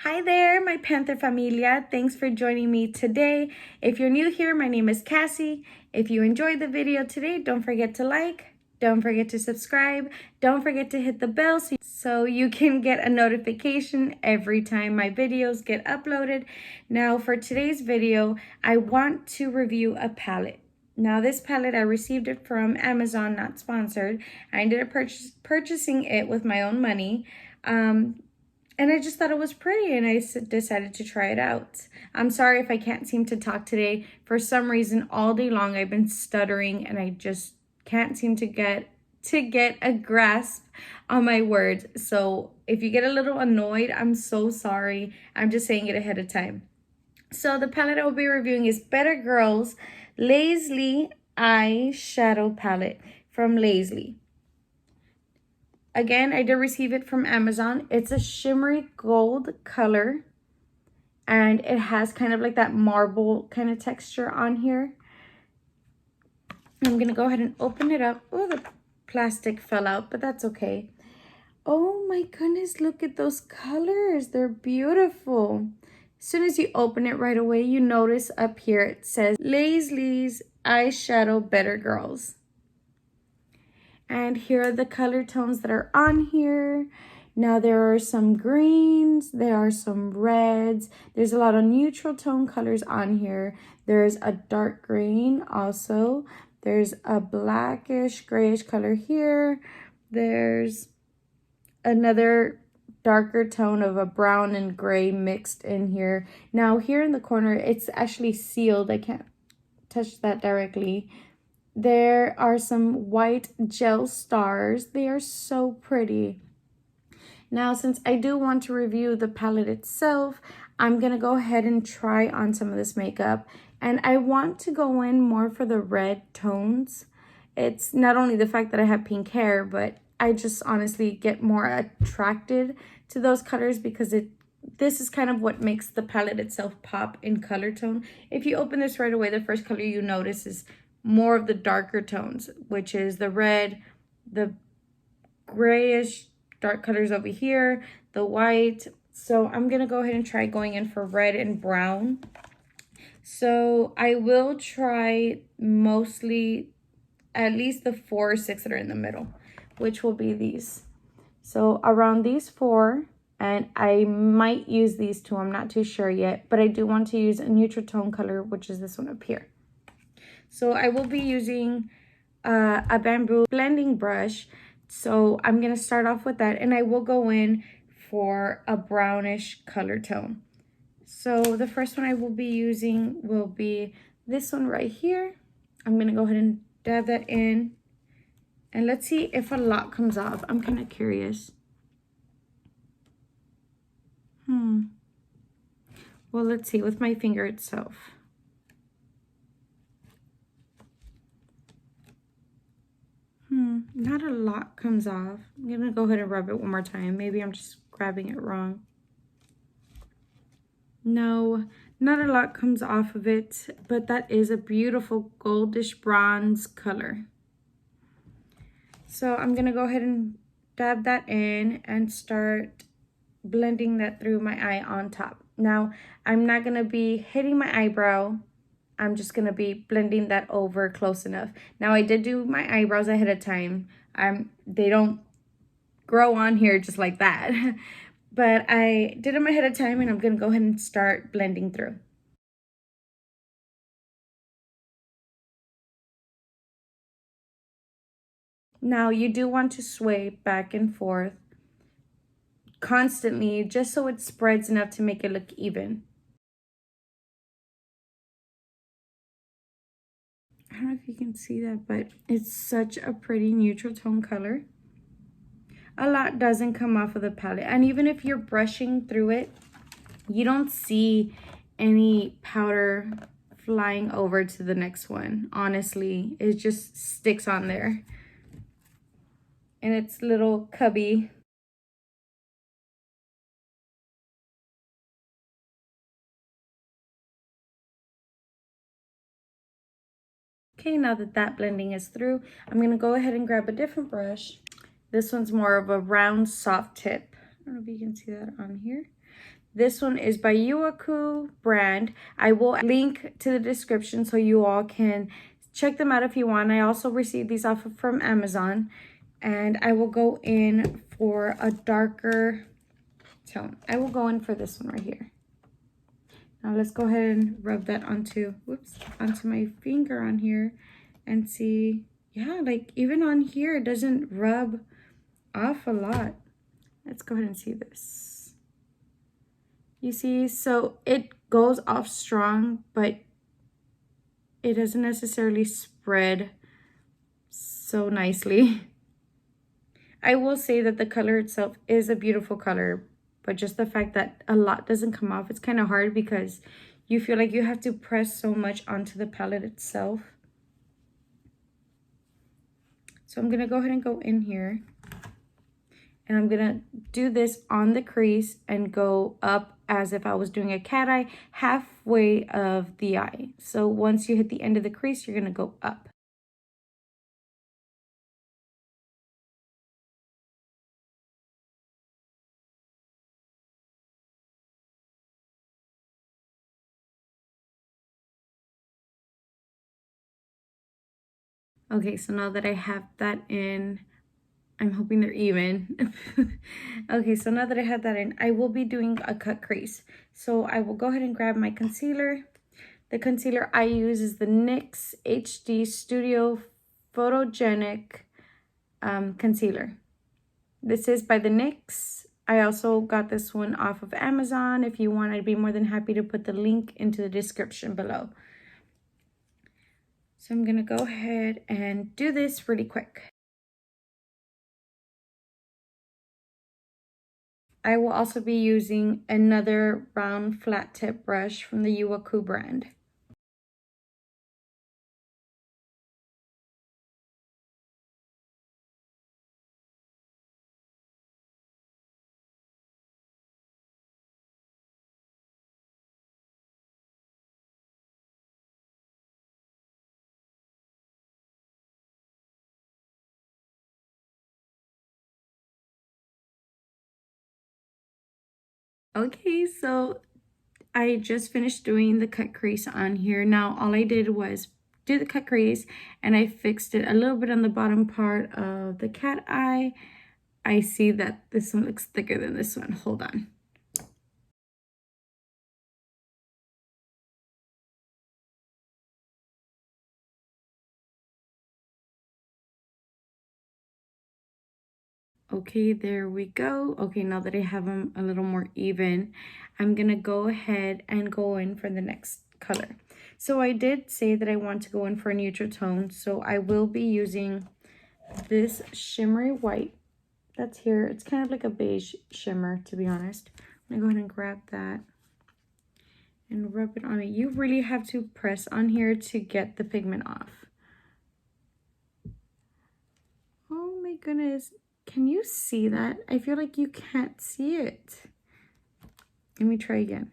Hi there, my Panther familia. Thanks for joining me today. If you're new here, my name is Cassie. If you enjoyed the video today, don't forget to like, don't forget to subscribe, don't forget to hit the bell so you can get a notification every time my videos get uploaded. Now for today's video, I want to review a palette. Now this palette, I received it from Amazon, not sponsored. I ended up purchasing it with my own money. And I just thought it was pretty and I decided to try it out. I'm sorry if I can't seem to talk today. For some reason, all day long I've been stuttering and I just can't seem to get a grasp on my words. So if you get a little annoyed, I'm so sorry. I'm just saying it ahead of time. So the palette I will be reviewing is Better Girls Lazily Eyeshadow Palette from Lazily. Again, I did receive it from Amazon. It's a shimmery gold color. And it has kind of like that marble kind of texture on here. I'm going to go ahead and open it up. Oh, the plastic fell out, but that's okay. Oh my goodness, look at those colors. They're beautiful. As soon as you open it right away, you notice up here it says Lazily's Eyeshadow Better Girls. And here are the color tones that are on here. Now there are some greens, there are some reds. There's a lot of neutral tone colors on here. There's a dark green also. There's a blackish, grayish color here. There's another darker tone of a brown and gray mixed in here. Now here in the corner, it's actually sealed. I can't touch that directly. There are some white gel stars. They are so pretty. Now, since I do want to review the palette itself, I'm going to go ahead and try on some of this makeup. And I want to go in more for the red tones. It's not only the fact that I have pink hair, but I just honestly get more attracted to those colors because this is kind of what makes the palette itself pop in color tone. If you open this right away, the first color you notice is more of the darker tones, which is the red, the grayish dark colors over here, the white. So I'm gonna go ahead and try going in for red and brown. So I will try mostly at least the 4 or 6 that are in the middle, which will be these. So around these 4, and I might use these 2, I'm not too sure yet, but I do want to use a neutral tone color, which is this one up here. So I will be using a bamboo blending brush. So I'm going to start off with that. And I will go in for a brownish color tone. So the first one I will be using will be this one right here. I'm going to go ahead and dab that in. And let's see if a lot comes off. I'm kind of curious. Well, let's see with my finger itself. Not a lot comes off. I'm going to go ahead and rub it one more time. Maybe I'm just grabbing it wrong. No, not a lot comes off of it, but that is a beautiful goldish bronze color. So I'm going to go ahead and dab that in and start blending that through my eye on top. Now, I'm not going to be hitting my eyebrow. I'm just going to be blending that over close enough. Now, I did do my eyebrows ahead of time. They don't grow on here just like that. But I did them ahead of time, and I'm going to go ahead and start blending through. Now, you do want to sway back and forth constantly just so it spreads enough to make it look even. I don't know if you can see that, but it's such a pretty neutral tone color. A lot doesn't come off of the palette. And even if you're brushing through it, you don't see any powder flying over to the next one. Honestly, it just sticks on there. And it's little cubby. Okay, now that that blending is through, I'm going to go ahead and grab a different brush. This one's more of a round, soft tip. I don't know if you can see that on here. This one is by Yuwaku brand. I will link to the description so you all can check them out if you want. I also received these off from Amazon. And I will go in for a darker tone. I will go in for this one right here. Now let's go ahead and rub that onto, onto my finger on here and see. Yeah, like even on here, it doesn't rub off a lot. Let's go ahead and see this. You see, so it goes off strong, but it doesn't necessarily spread so nicely. I will say that the color itself is a beautiful color, but just the fact that a lot doesn't come off, it's kind of hard because you feel like you have to press so much onto the palette itself. So I'm going to go ahead and go in here. And I'm going to do this on the crease and go up as if I was doing a cat eye halfway of the eye. So once you hit the end of the crease, you're going to go up. Okay, so now that I have that in, I'm hoping they're even. Okay, so now that I have that in, I will be doing a cut crease. So I will go ahead and grab my concealer. The concealer I use is the NYX HD Studio Photogenic Concealer. This is by the NYX. I also got this one off of Amazon. If you want, I'd be more than happy to put the link into the description below. So I'm going to go ahead and do this really quick. I will also be using another round flat tip brush from the Yuwaku brand. Okay, so I just finished doing the cut crease on here. Now all I did was do the cut crease and I fixed it a little bit on the bottom part of the cat eye. I see that this one looks thicker than this one. Hold on. Okay, there we go. Okay, now that I have them a little more even, I'm gonna go ahead and go in for the next color. So I did say that I want to go in for a neutral tone, so I will be using this shimmery white that's here. It's kind of like a beige shimmer, to be honest. I'm gonna go ahead and grab that and rub it on it. You really have to press on here to get the pigment off. Oh my goodness. Can you see that? I feel like you can't see it. Let me try again.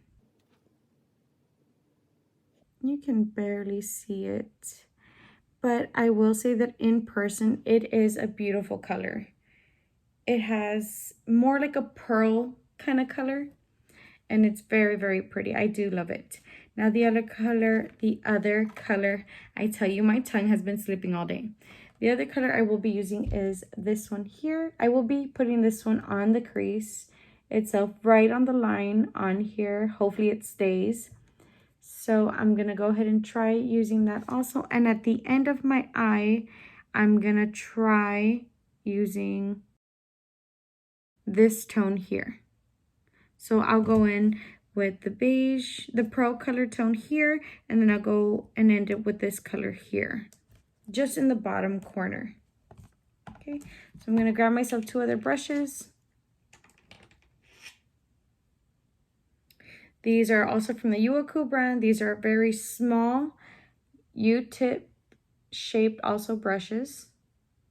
You can barely see it. But I will say that in person, it is a beautiful color. It has more like a pearl kind of color. And it's very, very pretty. I do love it. Now the other color, I tell you, my tongue has been slipping all day. The other color I will be using is this one here. I will be putting this one on the crease itself, right on the line on here. Hopefully it stays. So I'm going to go ahead and try using that also. And at the end of my eye, I'm going to try using this tone here. So I'll go in with the beige, the pearl color tone here, and then I'll go and end it with this color here, just in the bottom corner. Okay, so I'm going to grab myself two other brushes. These are also from the Yuwaku brand. These are very small U-tip shaped also brushes.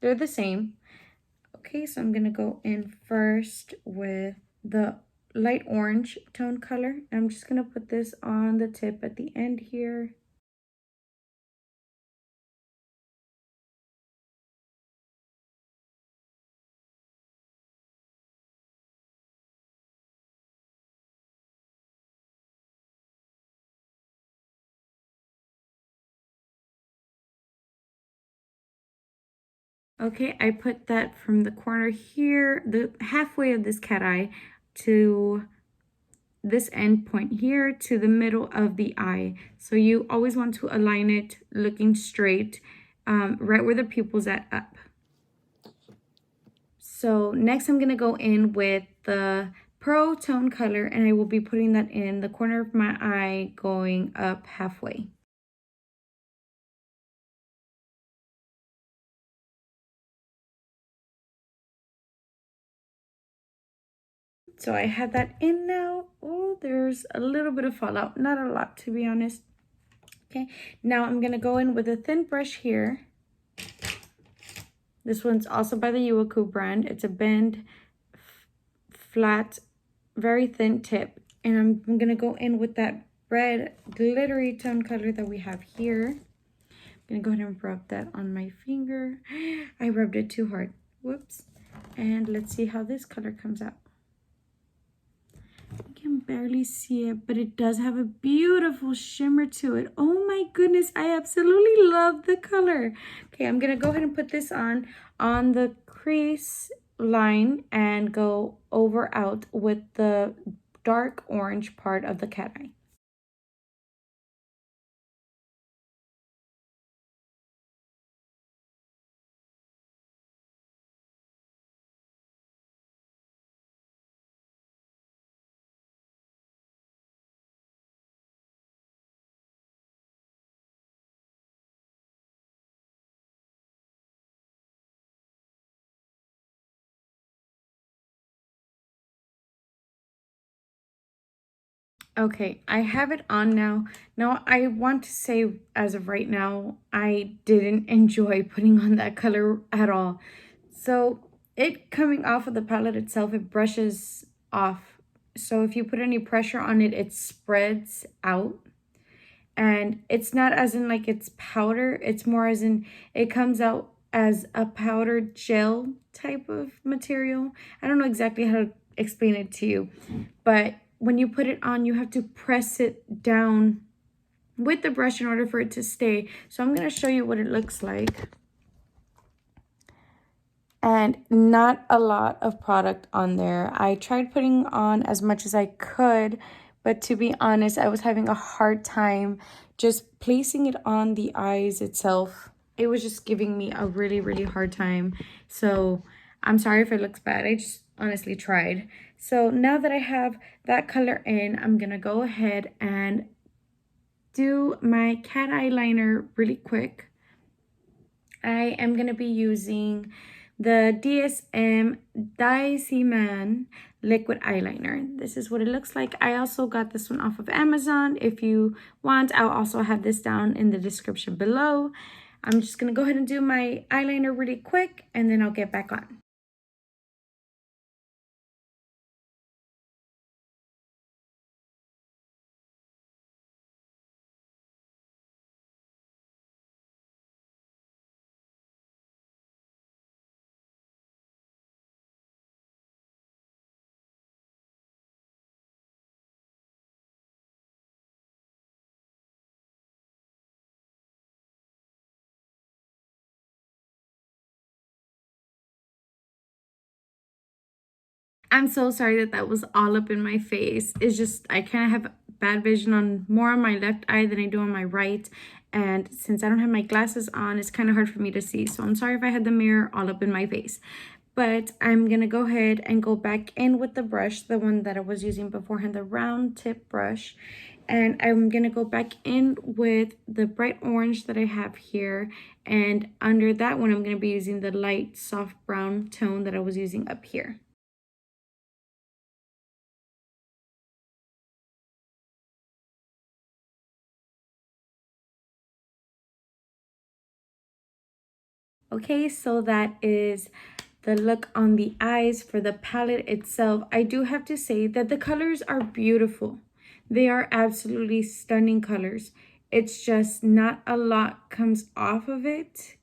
They're the same. Okay, so I'm going to go in first with the light orange tone color. I'm just going to put this on the tip at the end here. Okay, I put that from the corner here, the halfway of this cat eye to this end point here to the middle of the eye. So you always want to align it looking straight, right where the pupil's at up. So next I'm gonna go in with the Pearl Tone color, and I will be putting that in the corner of my eye going up halfway. So I have that in now. Oh, there's a little bit of fallout, not a lot to be honest. Okay, now I'm gonna go in with a thin brush here. This one's also by the Yuwaku brand. It's a bend, flat, very thin tip. And I'm gonna go in with that red glittery tone color that we have here. I'm gonna go ahead and rub that on my finger. I rubbed it too hard. Whoops. And let's see how this color comes out. You can barely see it, but it does have a beautiful shimmer to it. Oh my goodness, I absolutely love the color. Okay, I'm gonna go ahead and put this on the crease line and go over out with the dark orange part of the cat eye. Okay, I have it on now. Now, I want to say as of right now, I didn't enjoy putting on that color at all. So it coming off of the palette itself, it brushes off. So if you put any pressure on it, it spreads out. And it's not as in like it's powder. It's more as in it comes out as a powdered gel type of material. I don't know exactly how to explain it to you. But when you put it on, you have to press it down with the brush in order for it to stay. So I'm going to show you what it looks like. And not a lot of product on there. I tried putting on as much as I could, but to be honest, I was having a hard time just placing it on the eyes itself. It was just giving me a really, really hard time. So I'm sorry if it looks bad. I just honestly tried. So now that I have that color in, I'm gonna go ahead and do my cat eyeliner really quick. I am gonna be using the DSM Man liquid eyeliner. This is what it looks like. I also got this one off of Amazon. If you want, I'll also have this down in the description below. I'm just gonna go ahead and do my eyeliner really quick, and then I'll get back on. I'm so sorry that that was all up in my face. It's just, I kind of have bad vision on more on my left eye than I do on my right. And since I don't have my glasses on, it's kind of hard for me to see. So I'm sorry if I had the mirror all up in my face. But I'm going to go ahead and go back in with the brush, the one that I was using beforehand, the round tip brush. And I'm going to go back in with the bright orange that I have here. And under that one, I'm going to be using the light soft brown tone that I was using up here. Okay, so that is the look on the eyes for the palette itself. I do have to say that the colors are beautiful. They are absolutely stunning colors. It's just not a lot comes off of it.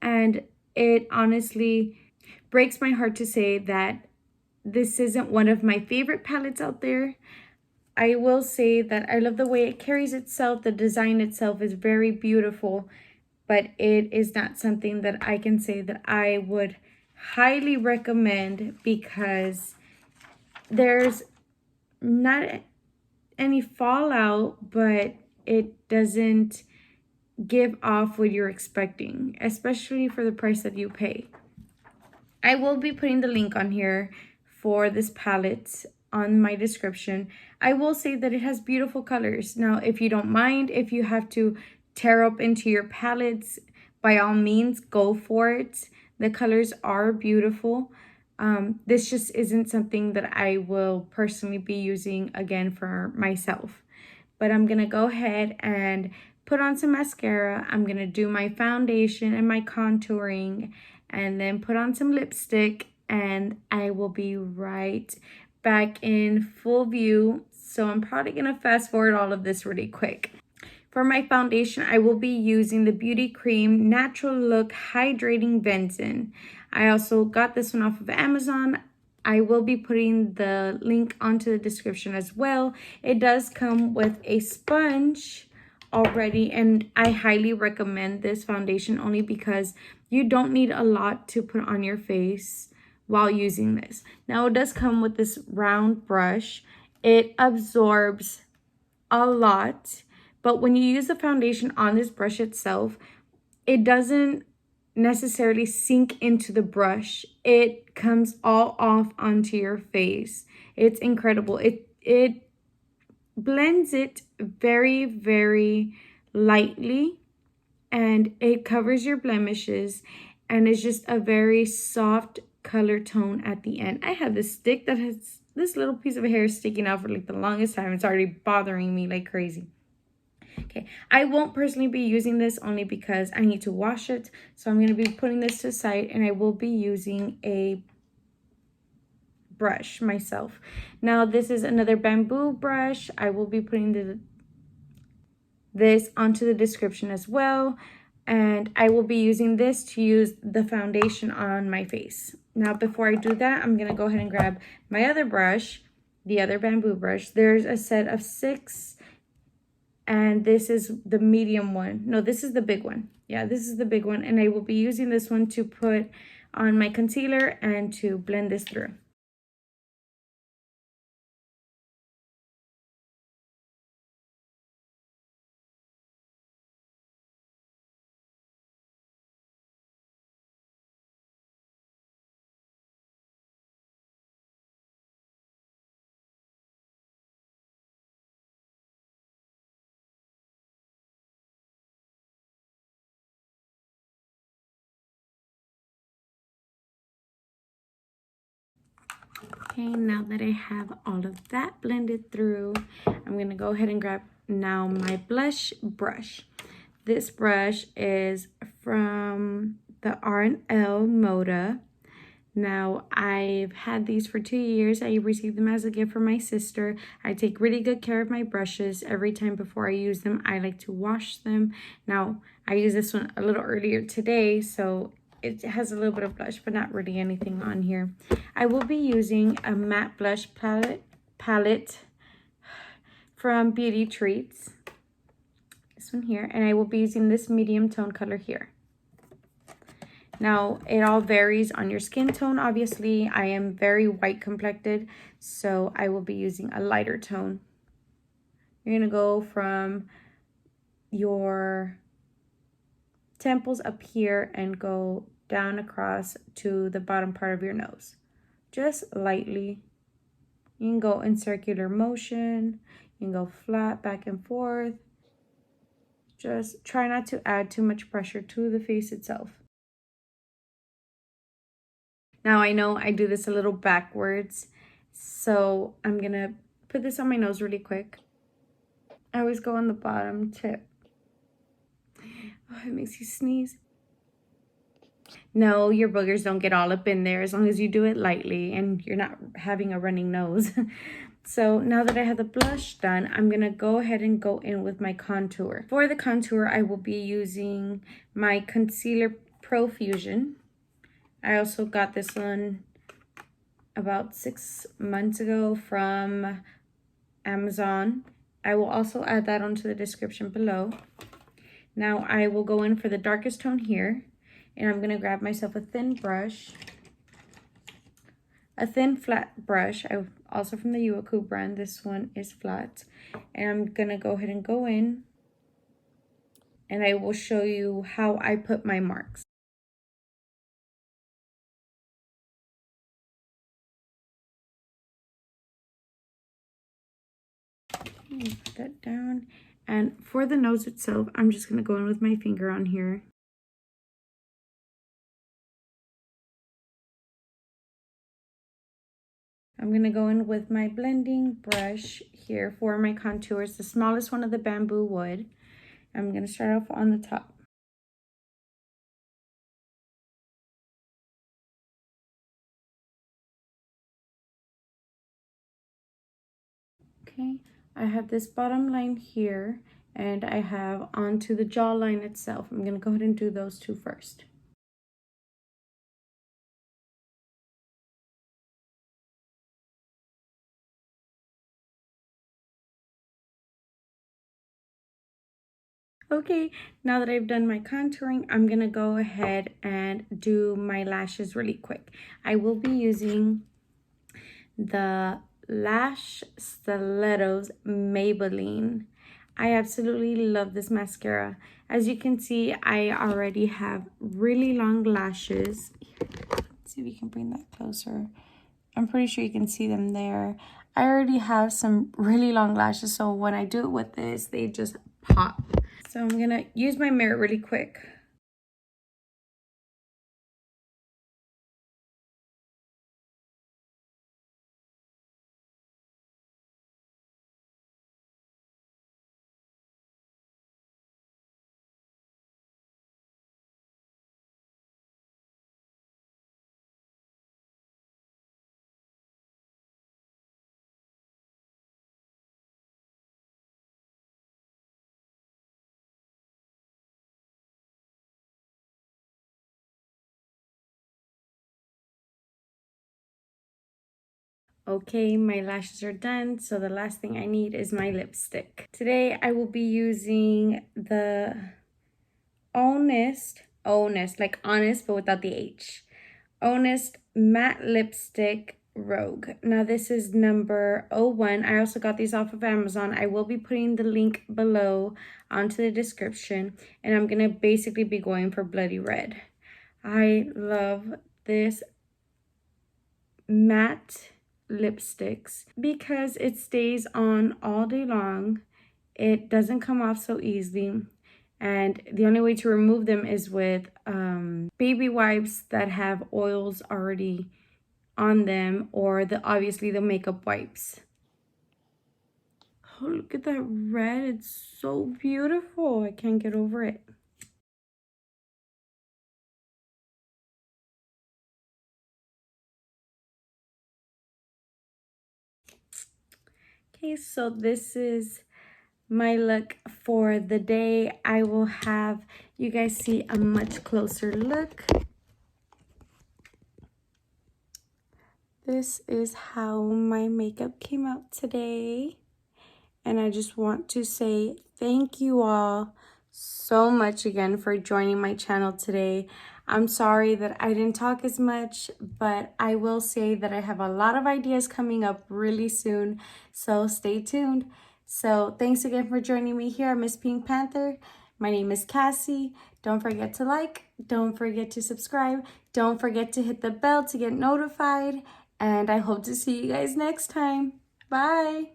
And it honestly breaks my heart to say that this isn't one of my favorite palettes out there. I will say that I love the way it carries itself. The design itself is very beautiful. but it is not something that I can say that I would highly recommend, because there's not any fallout, but it doesn't give off what you're expecting, especially for the price that you pay. I will be putting the link on here for this palette on my description. I will say that it has beautiful colors. Now, if you don't mind, if you have to tear up into your palettes, by all means, go for it. The colors are beautiful. This just isn't something that I will personally be using again for myself. But I'm going to go ahead and put on some mascara. I'm going to do my foundation and my contouring, and then put on some lipstick, and I will be right back in full view. So I'm probably going to fast forward all of this really quick. For my foundation, I will be using the Beauty Cream Natural Look Hydrating Benzene. I also got this one off of Amazon. I will be putting the link onto the description as well. It does come with a sponge already, and I highly recommend this foundation only because you don't need a lot to put on your face while using this. Now, it does come with this round brush. It absorbs a lot, but when you use the foundation on this brush itself, it doesn't necessarily sink into the brush. It comes all off onto your face. It's incredible. It blends it very, very lightly, and it covers your blemishes, and it's just a very soft color tone at the end. I have this stick that has this little piece of hair sticking out for like the longest time. It's already bothering me like crazy. Okay, I won't personally be using this only because I need to wash it. So I'm going to be putting this to the side, and I will be using a brush myself. Now, this is another bamboo brush. I will be putting this onto the description as well. And I will be using this to use the foundation on my face. Now, before I do that, I'm going to go ahead and grab my other brush, the other bamboo brush. There's a set of 6, and this is the medium one. No, this is the big one. Yeah, this is the big one, and I will be using this one to put on my concealer and to blend this through. Okay, now that I have all of that blended through, I'm going to go ahead and grab now my blush brush. This brush is from the R&L Moda. Now, I've had these for 2 years. I received them as a gift from my sister. I take really good care of my brushes. Every time before I use them, I like to wash them. Now, I used this one a little earlier today, so it has a little bit of blush, but not really anything on here. I will be using a matte blush palette from Beauty Treats. This one here, and I will be using this medium tone color here. Now, it all varies on your skin tone. Obviously, I am very white complected, so I will be using a lighter tone. You're going to go from your temples up here and go down across to the bottom part of your nose. Just lightly. You can go in circular motion. You can go flat, back and forth. Just try not to add too much pressure to the face itself. Now, I know I do this a little backwards, so I'm going to put this on my nose really quick. I always go on the bottom tip. Oh, it makes you sneeze. No, your boogers don't get all up in there as long as you do it lightly and you're not having a running nose. So now that I have the blush done, I'm going to go ahead and go in with my contour. For the contour, I will be using my Concealer Pro Fusion. I also got this one about 6 months ago from Amazon. I will also add that onto the description below. Now I will go in for the darkest tone here, and I'm gonna grab myself a thin brush, a thin flat brush. Also from the Yuwaku brand. This one is flat, and I'm gonna go ahead and go in, and I will show you how I put my marks. Put that down, and for the nose itself, I'm just gonna go in with my finger on here. I'm going to go in with my blending brush here for my contours, the smallest one of the bamboo wood. I'm going to start off on the top. Okay, I have this bottom line here, and I have onto the jawline itself. I'm going to go ahead and do those two first. Okay, now that I've done my contouring, I'm gonna go ahead and do my lashes really quick. I will be using the Lash Stilettos Maybelline. I absolutely love this mascara. As you can see, I already have really long lashes. Let's see if we can bring that closer. I'm pretty sure you can see them there. I already have some really long lashes, so when I do it with this, they just pop. So I'm gonna use my mirror really quick. Okay, my lashes are done, so the last thing I need is my lipstick. Today I will be using the Honest, like honest but without the H. Honest Matte Lipstick Rogue. Now this is number 01. I also got these off of Amazon. I will be putting the link below onto the description, and I'm gonna basically be going for bloody red. I love this matte lipsticks because it stays on all day long. It doesn't come off so easily, and the only way to remove them is with baby wipes that have oils already on them, or obviously the makeup wipes. Oh, look at that red. It's so beautiful. I can't get over it. Okay, so this is my look for the day. I will have you guys see a much closer look. This is how my makeup came out today. And I just want to say thank you all so much again for joining my channel today. I'm sorry that I didn't talk as much, but I will say that I have a lot of ideas coming up really soon, so stay tuned. So thanks again for joining me here at Miss Pink Panther. My name is Cassie. Don't forget to like, don't forget to subscribe, don't forget to hit the bell to get notified, and I hope to see you guys next time. Bye!